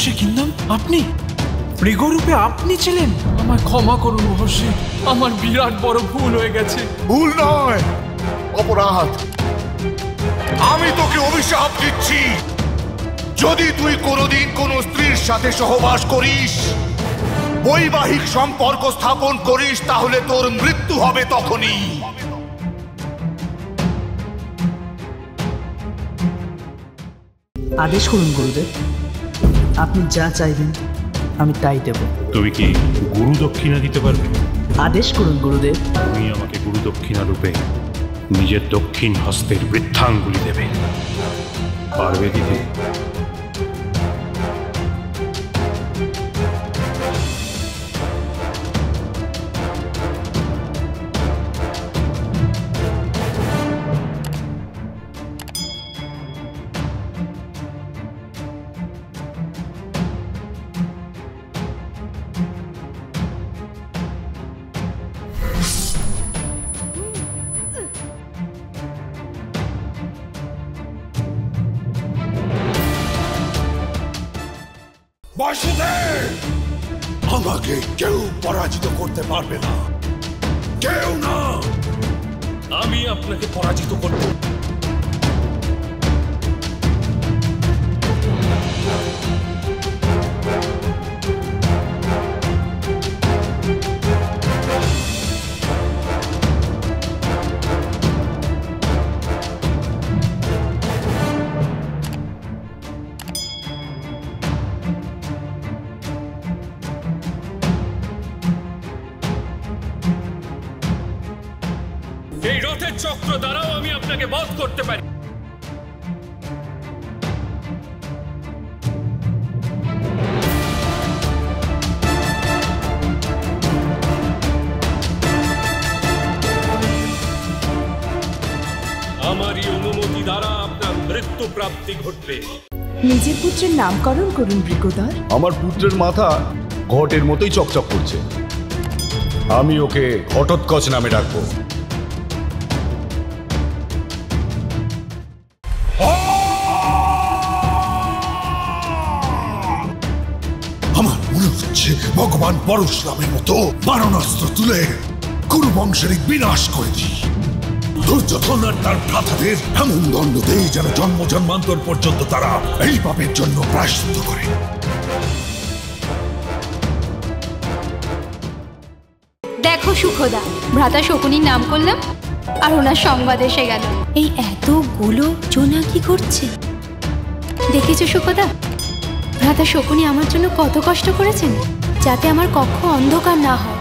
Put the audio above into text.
মহর্ষি kingdom আপনি মৃগরূপে আপনি ছিলেন? আমায় ক্ষমা করুন মহর্ষি, আমার বিরাট বড় ভুল হয়ে গেছে। ভুল নয়, অপরাধ। আমি তোকে অভিশাপ দিচ্ছি, যদি তুই কোনোদিন কোনো স্ত্রীর সাথে সহবাস করিস, বৈবাহিক সম্পর্ক স্থাপন করিস, তাহলে তোর মৃত্যু হবে তখনই। আদেশ করুন গুরুদেব, আপনি যা চাইবেন আমি তাই দেব। তুমি কি গুরু দক্ষিণা দিতে পারবে? আদেশ করুন গুরুদেব। তুমি আমাকে গুরু দক্ষিণা রূপে নিজের দক্ষিণ হস্তের বৃদ্ধাঙ্গুলি দেবে, পারবে দিদি? বাসুদেব, আমাকে কেউ পরাজিত করতে পারবে না, কেউ না। আমি আপনাকে পরাজিত করব। এই রথের চক্র দ্বারাও আমি আপনাকে বধ করতে পারি। আমারই অনুমতি দ্বারা আপনার মৃত্যু প্রাপ্তি ঘটবে। নিজের পুত্রের নামকরণ করুন বৃকোদর। আমার পুত্রের মাথা ঘটের মতোই চকচক করছে, আমি ওকে ঘটোৎকচ নামে ডাকবো। আমার মনে হচ্ছে ভগবান পরশুরামের মতো মারণাস্ত্র তুলে কুরু বংশের বিনাশ করে দিই। দুর্যোধন আর তার ভ্রাতাদের এমন দণ্ড দেই যেন জন্ম জন্মান্তর পর্যন্ত তারা এই পাপের জন্য প্রায়শ্চিত্ত করে। দেখো সুখদা, ভ্রাতা শকুনির নাম করলাম আর ওনার সংবাদ এসে গেল। এই এতগুলো জোনা কি করছে দেখেছো সুখদা? ভ্রাতা শকুনি আমার জন্য কত কষ্ট করেছেন, যাতে আমার কক্ষ অন্ধকার না হয়।